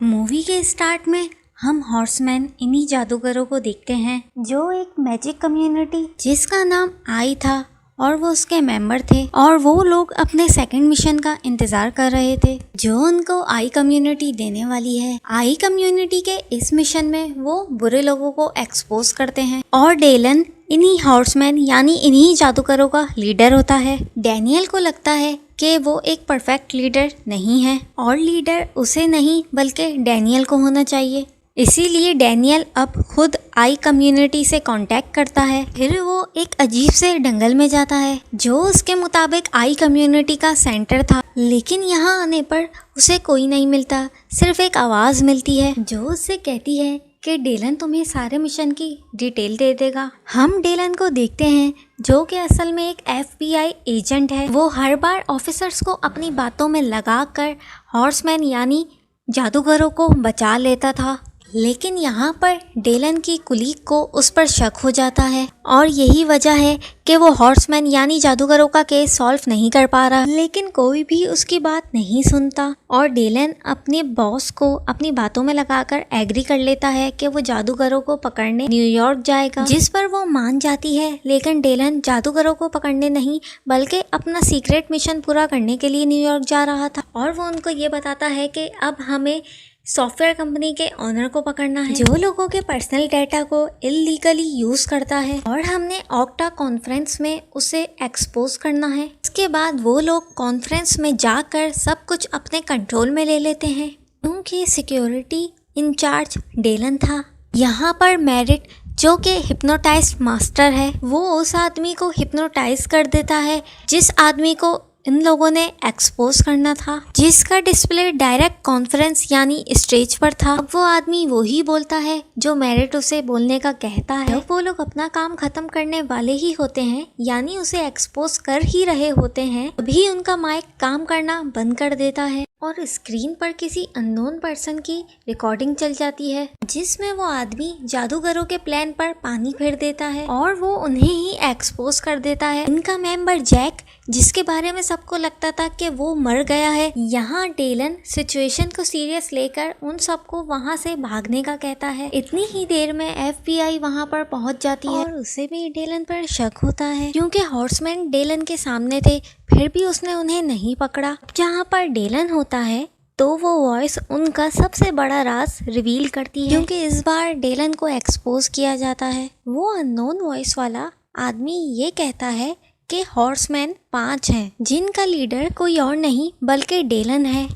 Movie के start में हम हॉर्समैन इन्हीं जादूगरों को देखते हैं जो एक मैजिक कम्युनिटी जिसका नाम आई था और वो उसके मेंबर थे और वो लोग अपने सेकंड मिशन का इंतजार कर रहे थे जो उनको आई कम्युनिटी देने वाली है। आई कम्युनिटी के इस मिशन में वो बुरे लोगों को एक्सपोज करते हैं और डेलन इन्हीं हॉर्समैन यानी इन्हीं जादूगरों का लीडर होता है। डैनियल को लगता है कि वो एक परफेक्ट लीडर नहीं है और लीडर उसे नहीं बल्कि डैनियल को होना चाहिए। इसीलिए डैनियल अब खुद आई कम्युनिटी से कांटेक्ट करता है। फिर वो एक अजीब से दंगल में जाता है जो उसके मुताबिक आई कम्युनिटी का सेंटर था, लेकिन यहाँ आने पर उसे कोई नहीं मिलता, सिर्फ एक आवाज़ मिलती है जो उससे कहती है कि डेलन तुम्हें सारे मिशन की डिटेल दे देगा। हम डेलन को देखते हैं जो कि असल में एक FBI एजेंट है। वो हर बार ऑफिसर्स को अपनी बातों में लगाकर हॉर्समैन यानी जादूगरों को बचा लेता था, लेकिन यहाँ पर डेलन की कुलीग को उस पर शक हो जाता है और यही वजह है कि वो हॉर्समैन यानी जादूगरों का केस सॉल्व नहीं कर पा रहा। लेकिन कोई भी उसकी बात नहीं सुनता और डेलन अपने बॉस को अपनी बातों में लगाकर एग्री कर लेता है कि वो जादूगरों को पकड़ने न्यूयॉर्क जाएगा, जिस पर वो मान जाती है। लेकिन डेलन जादूगरों को पकड़ने नहीं बल्कि अपना सीक्रेट मिशन पूरा करने के लिए न्यूयॉर्क जा रहा था और वो उनको ये बताता है कि अब हमें सॉफ्टवेयर कंपनी के ओनर को पकड़ना है जो लोगों के पर्सनल डेटा को इलीगली यूज करता है और हमने ऑक्टा कॉन्फ्रेंस में उसे एक्सपोज करना है। इसके बाद वो लोग कॉन्फ्रेंस में जाकर सब कुछ अपने कंट्रोल में ले लेते हैं क्योंकि सिक्योरिटी इंचार्ज डेलन था। यहाँ पर मेरिट जो कि हिप्नोटाइज मास्टर है वो उस आदमी को हिप्नोटाइज कर देता है जिस आदमी को इन लोगों ने एक्सपोज करना था, जिसका डिस्प्ले डायरेक्ट कॉन्फ्रेंस यानी स्टेज पर था। अब वो आदमी वही बोलता है जो मेरिट उसे बोलने का कहता है। अब वो लोग अपना काम खत्म करने वाले ही होते हैं यानी उसे एक्सपोज कर ही रहे होते हैं, अभी उनका माइक काम करना बंद कर देता है और स्क्रीन पर किसी अननोन पर्सन की रिकॉर्डिंग चल जाती है जिसमें वो आदमी जादूगरों के प्लान पर पानी फेर देता है और वो उन्हें ही एक्सपोज कर देता है। इनका मेंबर जैक जिसके बारे में सबको लगता था कि वो मर गया है। यहाँ डेलन सिचुएशन को सीरियस लेकर उन सबको वहाँ से भागने का कहता है। इतनी ही देर में FBI वहाँ पर पहुँच जाती है और उसे भी डेलन पर शक होता है क्योंकि हॉर्समैन डेलन के सामने थे फिर भी उसने उन्हें नहीं पकड़ा। जहाँ पर डेलन होता है तो वो वॉइस उनका सबसे बड़ा राज रिवील करती है क्योंकि इस बार डेलन को एक्सपोज किया जाता है। वो अननोन वॉइस वाला आदमी ये कहता है कि हॉर्समैन 5 हैं जिनका लीडर कोई और नहीं बल्कि डेलन है,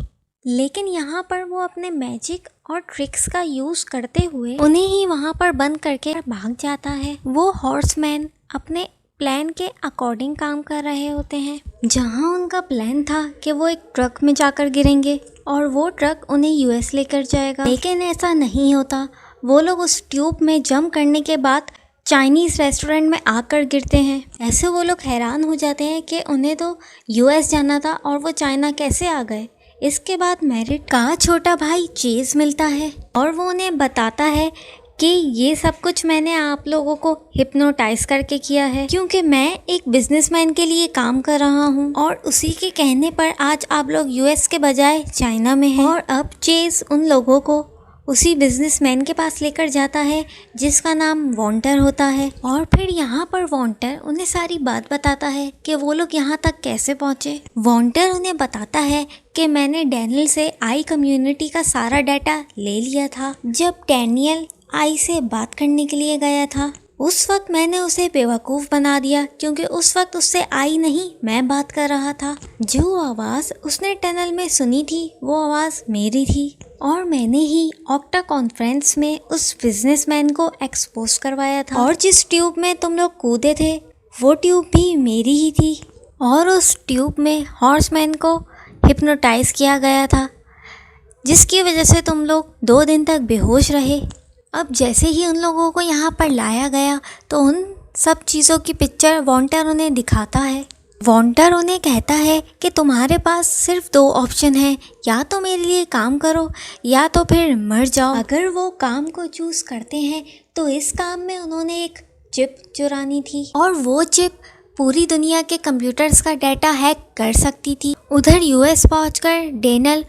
लेकिन यहाँ पर वो अपने मैजिक और ट्रिक्स का यूज करते हुए उन्हें ही वहाँ पर बंद करके भाग जाता है। वो हॉर्समैन अपने प्लान के अकॉर्डिंग काम कर रहे होते हैं जहाँ उनका प्लान था कि वो एक ट्रक में जाकर गिरेंगे और वो ट्रक उन्हें US लेकर जाएगा, लेकिन ऐसा नहीं होता। वो लोग उस ट्यूब में जंप करने के बाद चाइनीज़ रेस्टोरेंट में आकर गिरते हैं। ऐसे वो लोग हैरान हो जाते हैं कि उन्हें तो US जाना था और वो चाइना कैसे आ गए। इसके बाद मेरिट का छोटा भाई चेज मिलता है और वो उन्हें बताता है कि ये सब कुछ मैंने आप लोगों को हिप्नोटाइज करके किया है क्योंकि मैं एक बिजनेसमैन के लिए काम कर रहा हूँ और उसी के कहने पर आज आप लोग US के बजाय चाइना में हैं। और अब चेज उन लोगों को उसी बिजनेसमैन के पास लेकर जाता है जिसका नाम वॉन्टर होता है और फिर यहाँ पर वॉन्टर उन्हें सारी बात बताता है कि वो लोग यहाँ तक कैसे पहुँचे। वॉन्टर उन्हें बताता है कि मैंने डैनियल से आई कम्युनिटी का सारा डाटा ले लिया था। जब डैनियल आई से बात करने के लिए गया था उस वक्त मैंने उसे बेवकूफ़ बना दिया क्योंकि उस वक्त उससे आई नहीं मैं बात कर रहा था। जो आवाज़ उसने टनल में सुनी थी वो आवाज़ मेरी थी और मैंने ही ऑक्टा कॉन्फ्रेंस में उस बिजनेसमैन को एक्सपोज करवाया था और जिस ट्यूब में तुम लोग कूदे थे वो ट्यूब भी मेरी ही थी और उस ट्यूब में हॉर्समैन को हिप्नोटाइज किया गया था जिसकी वजह से तुम लोग 2 दिन तक बेहोश रहे। अब जैसे ही उन लोगों को यहाँ पर लाया गया तो उन सब चीज़ों की पिक्चर वॉन्टर उन्हें दिखाता है। वॉन्टर उन्हें कहता है कि तुम्हारे पास सिर्फ 2 ऑप्शन हैं, या तो मेरे लिए काम करो या तो फिर मर जाओ। अगर वो काम को चूज़ करते हैं तो इस काम में उन्होंने एक चिप चुरानी थी और वो चिप पूरी दुनिया के कंप्यूटर्स का डाटा हैक कर सकती थी। उधर US पहुंचकर डेनल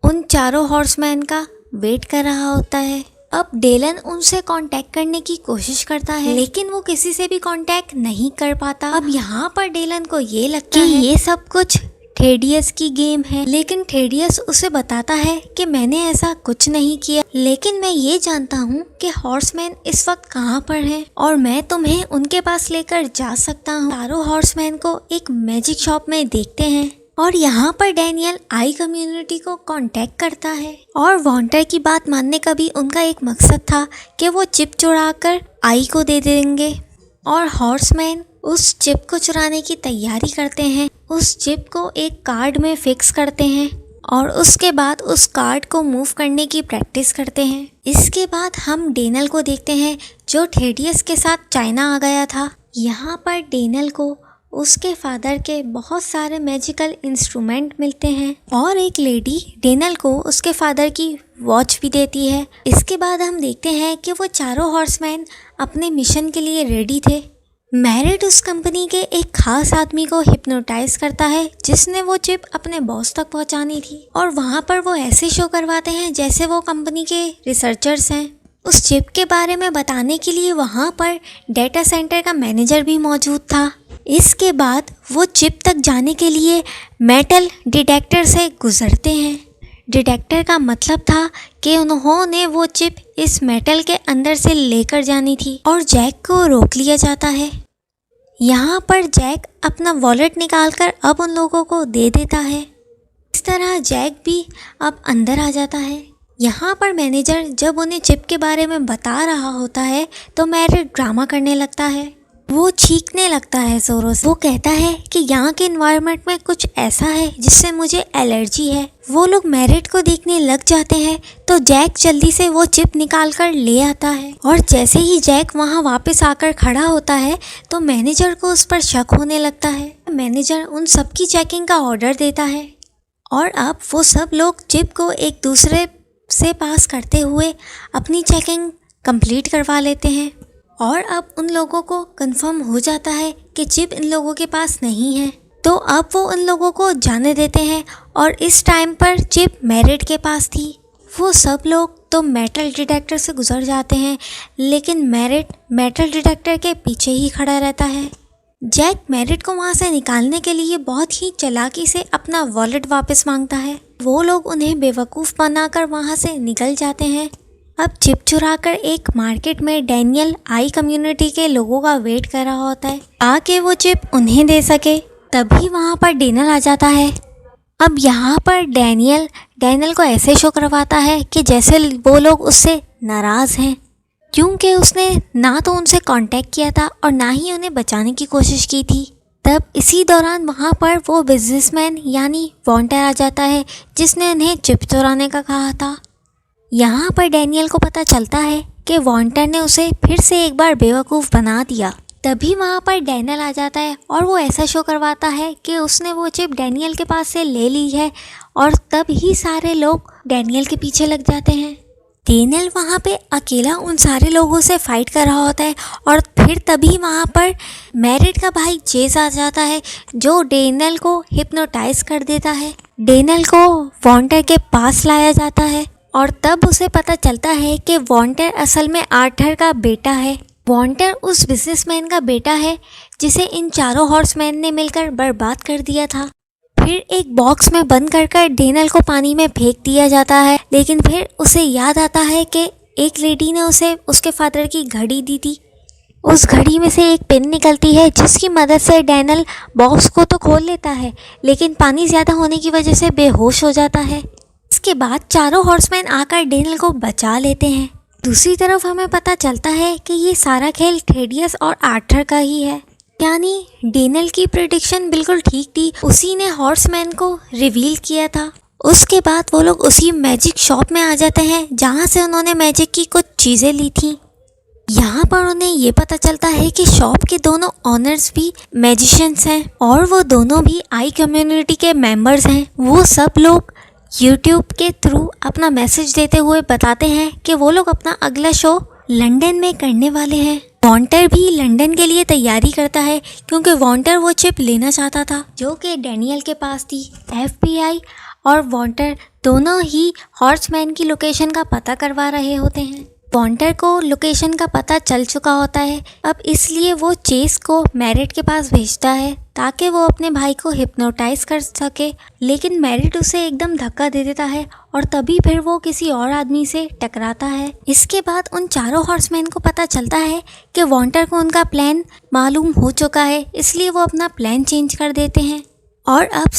उन चारों हॉर्समैन का वेट कर रहा होता है। अब डेलन उनसे कांटेक्ट करने की कोशिश करता है, लेकिन वो किसी से भी कांटेक्ट नहीं कर पाता। अब यहाँ पर डेलन को ये लगता है ये सब कुछ थेडियस की गेम है, लेकिन थेडियस उसे बताता है कि मैंने ऐसा कुछ नहीं किया, लेकिन मैं ये जानता हूँ कि हॉर्समैन इस वक्त कहाँ पर हैं और मैं तुम्हें उनके पास लेकर जा सकता हूँ। चारों हॉर्समैन को एक मैजिक शॉप में देखते हैं और यहाँ पर डैनियल आई कम्युनिटी को कांटेक्ट करता है और वॉन्टर की बात मानने का भी उनका एक मकसद था कि वो चिप चुराकर आई को दे देंगे और हॉर्समैन उस चिप को चुराने की तैयारी करते हैं। उस चिप को एक कार्ड में फिक्स करते हैं और उसके बाद उस कार्ड को मूव करने की प्रैक्टिस करते हैं। इसके बाद हम डेनल को देखते हैं जो थेडियस के साथ चाइना आ गया था। यहाँ पर डेनल को उसके फादर के बहुत सारे मैजिकल इंस्ट्रूमेंट मिलते हैं और एक लेडी डेनल को उसके फादर की वॉच भी देती है। इसके बाद हम देखते हैं कि वो चारों हॉर्समैन अपने मिशन के लिए रेडी थे। मैरिट उस कंपनी के एक खास आदमी को हिप्नोटाइज करता है जिसने वो चिप अपने बॉस तक पहुंचानी थी और वहाँ पर वो ऐसे शो करवाते हैं जैसे वो कंपनी के रिसर्चर्स हैं। उस चिप के बारे में बताने के लिए वहाँ पर डेटा सेंटर का मैनेजर भी मौजूद था। इसके बाद वो चिप तक जाने के लिए मेटल डिटेक्टर से गुजरते हैं। डिटेक्टर का मतलब था कि उन्होंने वो चिप इस मेटल के अंदर से लेकर जानी थी और जैक को रोक लिया जाता है। यहाँ पर जैक अपना वॉलेट निकालकर अब उन लोगों को दे देता है। इस तरह जैक भी अब अंदर आ जाता है। यहाँ पर मैनेजर जब उन्हें चिप के बारे में बता रहा होता है तो मैरिट ड्रामा करने लगता है। वो चीखने लगता है जोरों से। वो कहता है कि यहाँ के एनवायरनमेंट में कुछ ऐसा है जिससे मुझे एलर्जी है। वो लोग मैरिट को देखने लग जाते हैं तो जैक जल्दी से वो चिप निकाल कर ले आता है और जैसे ही जैक वहाँ वापस आकर खड़ा होता है तो मैनेजर को उस पर शक होने लगता है। मैनेजर उन सबकी चेकिंग का ऑर्डर देता है और अब वो सब लोग चिप को एक दूसरे से पास करते हुए अपनी चेकिंग कंप्लीट करवा लेते हैं और अब उन लोगों को कंफर्म हो जाता है कि चिप इन लोगों के पास नहीं है। तो अब वो उन लोगों को जाने देते हैं और इस टाइम पर चिप मैरिट के पास थी। वो सब लोग तो मेटल डिटेक्टर से गुजर जाते हैं, लेकिन मैरिट मेटल डिटेक्टर के पीछे ही खड़ा रहता है। जैक मैरिट को वहाँ से निकालने के लिए बहुत ही चालाकी से अपना वॉलेट वापस मांगता है। वो लोग उन्हें बेवकूफ़ बनाकर वहाँ से निकल जाते हैं। अब चिप चुराकर एक मार्केट में डैनियल आई कम्युनिटी के लोगों का वेट कर रहा होता है ताकि वो चिप उन्हें दे सके। तभी वहाँ पर डेनल आ जाता है। अब यहाँ पर डैनियल को ऐसे शो करवाता है कि जैसे वो लोग उससे नाराज़ हैं क्योंकि उसने ना तो उनसे कांटेक्ट किया था और ना ही उन्हें बचाने की कोशिश की थी। तब इसी दौरान वहाँ पर वो बिजनेसमैन यानी वॉन्टर आ जाता है जिसने उन्हें चिप चुराने का कहा था। यहाँ पर डैनियल को पता चलता है कि वॉन्टर ने उसे फिर से एक बार बेवकूफ़ बना दिया। तभी वहाँ पर डैनियल आ जाता है और वो ऐसा शो करवाता है कि उसने वो चिप डैनियल के पास से ले ली है और तब ही सारे लोग डैनियल के पीछे लग जाते हैं। डैनियल वहाँ पे अकेला उन सारे लोगों से फाइट कर रहा होता है और फिर तभी वहाँ पर मैरिट का भाई जेस आ जाता है जो डैनियल को हिप्नोटाइज कर देता है। डैनियल को वॉन्टर के पास लाया जाता है और तब उसे पता चलता है कि वॉन्टर असल में आर्थर का बेटा है। वॉन्टर उस बिजनेसमैन का बेटा है जिसे इन चारों हॉर्समैन ने मिलकर बर्बाद कर दिया था। फिर एक बॉक्स में बंद कर डैनियल को पानी में फेंक दिया जाता है, लेकिन फिर उसे याद आता है कि एक लेडी ने उसे उसके फादर की घड़ी दी थी। उस घड़ी में से एक पेन निकलती है जिसकी मदद से डैनियल बॉक्स को तो खोल लेता है, लेकिन पानी ज़्यादा होने की वजह से बेहोश हो जाता है। इसके बाद चारों हॉर्समैन आकर डैनियल को बचा लेते हैं। दूसरी तरफ हमें पता चलता है कि ये सारा खेल थेडियस और आर्थर का ही है, यानी डैनियल की प्रेडिक्शन बिल्कुल ठीक थी। उसी ने हॉर्समैन को रिवील किया था। उसके बाद वो लोग उसी मैजिक शॉप में आ जाते हैं जहाँ से उन्होंने मैजिक की कुछ चीज़ें ली थी। यहाँ पर उन्हें ये पता चलता है कि शॉप के दोनों ऑनर्स भी मैजिशियंस हैं और वो दोनों भी आई कम्युनिटी के मेंबर्स हैं। वो सब लोग यूट्यूब के थ्रू अपना मैसेज देते हुए बताते हैं कि वो लोग अपना अगला शो लंदन में करने वाले हैं। वॉन्टर भी लंदन के लिए तैयारी करता है क्योंकि वॉन्टर वो चिप लेना चाहता था जो कि डैनियल के पास थी। FBI और वॉन्टर दोनों ही हॉर्समैन की लोकेशन का पता करवा रहे होते हैं। वॉन्टर को लोकेशन का पता चल चुका होता है, अब इसलिए वो चेस को मैरिट के पास भेजता है ताकि वो अपने भाई को हिप्नोटाइज कर सके, लेकिन मैरिट उसे एकदम धक्का दे देता है और तभी फिर वो किसी और आदमी से टकराता है। इसके बाद उन चारों हॉर्समैन को पता चलता है कि वॉन्टर को उनका प्लान मालूम हो चुका है, इसलिए वो अपना प्लान चेंज कर देते हैं। और अब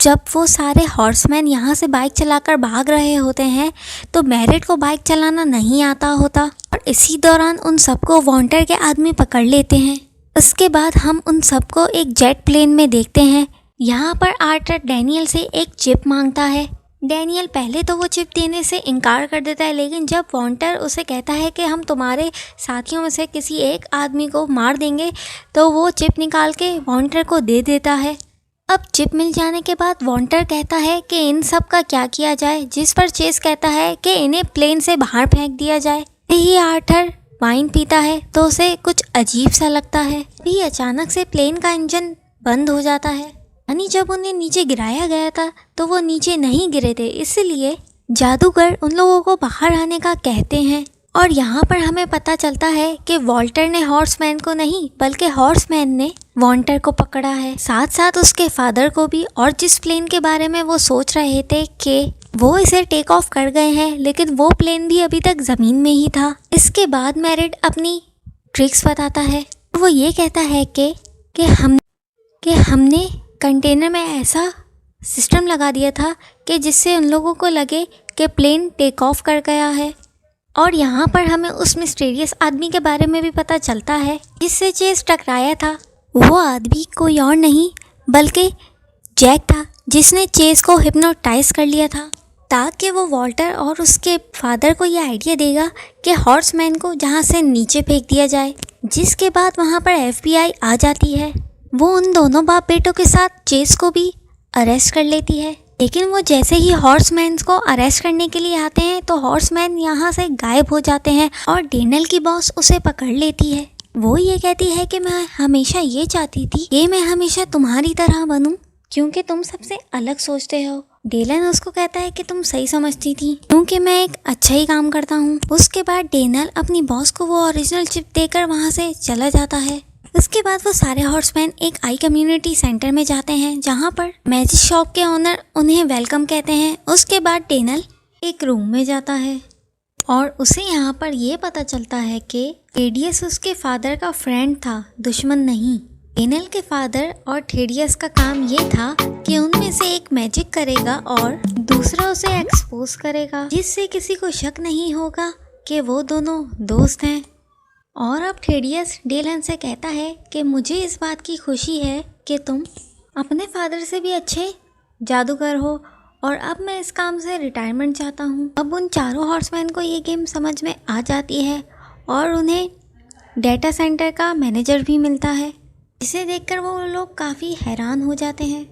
जब वो सारे हॉर्समैन यहाँ से बाइक चलाकर भाग रहे होते हैं तो मैरिट को बाइक चलाना नहीं आता होता और इसी दौरान उन सबको वॉन्टर के आदमी पकड़ लेते हैं। उसके बाद हम उन सबको एक जेट प्लेन में देखते हैं। यहाँ पर आर्थर डैनियल से एक चिप मांगता है। डैनियल पहले तो वो चिप देने से इनकार कर देता है, लेकिन जब वॉन्टर उसे कहता है कि हम तुम्हारे साथियों में से किसी एक आदमी को मार देंगे तो वो चिप निकाल के वॉन्टर को दे देता है। अब चिप मिल जाने के बाद वॉन्टर कहता है कि इन सब का क्या किया जाए, जिस पर चेस कहता है कि इन्हें प्लेन से बाहर फेंक दिया जाए। यही आर्थर वाइन पीता है तो उसे कुछ अजीब सा लगता है। भी अचानक से प्लेन का इंजन बंद हो जाता है, यानी जब उन्हें नीचे गिराया गया था तो वो नीचे नहीं गिरे थे, इसलिए जादूगर उन लोगों को बाहर आने का कहते हैं। और यहाँ पर हमें पता चलता है कि वॉल्टर ने हॉर्समैन को नहीं बल्कि हॉर्समैन ने वॉन्टर को पकड़ा है, साथ साथ उसके फादर को भी। और जिस प्लेन के बारे में वो सोच रहे थे कि वो इसे टेक ऑफ कर गए हैं, लेकिन वो प्लेन भी अभी तक ज़मीन में ही था। इसके बाद मैरिट अपनी ट्रिक्स बताता है। वो ये कहता है कि हमने कंटेनर में ऐसा सिस्टम लगा दिया था कि जिससे उन लोगों को लगे कि प्लेन टेक ऑफ कर गया है। और यहाँ पर हमें उस मिस्टीरियस आदमी के बारे में भी पता चलता है जिससे चेस टकराया था। वो आदमी कोई और नहीं बल्कि जैक था, जिसने चेस को हिप्नोटाइज कर लिया था ताकि वो वॉल्टर और उसके फादर को ये आइडिया देगा कि हॉर्समैन को जहाँ से नीचे फेंक दिया जाए। जिसके बाद वहाँ पर FBI आ जाती है। वो उन दोनों बाप बेटों के साथ चेस को भी अरेस्ट कर लेती है, लेकिन वो जैसे ही हॉर्समैन को अरेस्ट करने के लिए आते हैं तो हॉर्समैन यहाँ से गायब हो जाते हैं और डेनल की बॉस उसे पकड़ लेती है। वो ये कहती है कि मैं हमेशा ये चाहती थी कि मैं हमेशा तुम्हारी तरह बनूं क्योंकि तुम सबसे अलग सोचते हो। डेलन उसको कहता है कि तुम सही समझती थी क्योंकि मैं एक अच्छा ही काम करता हूँ। उसके बाद डेनल अपनी बॉस को वो ओरिजिनल चिप देकर वहाँ से चला जाता है। उसके बाद वो सारे हॉर्समैन एक आई कम्युनिटी सेंटर में जाते हैं जहाँ पर मैजिक शॉप के ओनर उन्हें वेलकम कहते हैं। उसके बाद डेनल एक रूम में जाता है और उसे यहाँ पर ये पता चलता है कि थेडियस उसके फादर का फ्रेंड था, दुश्मन नहीं। डेनल के फादर और थेडियस का काम ये था कि उनमें से एक मैजिक करेगा और दूसरा उसे एक्सपोज करेगा, जिससे किसी को शक नहीं होगा कि वो दोनों दोस्त हैं। और अब थेडियस डेलन से कहता है कि मुझे इस बात की खुशी है कि तुम अपने फादर से भी अच्छे जादूगर हो और अब मैं इस काम से रिटायरमेंट चाहता हूँ। अब उन चारों हॉर्समैन को ये गेम समझ में आ जाती है और उन्हें डेटा सेंटर का मैनेजर भी मिलता है, जिसे देखकर वो लोग काफ़ी हैरान हो जाते हैं।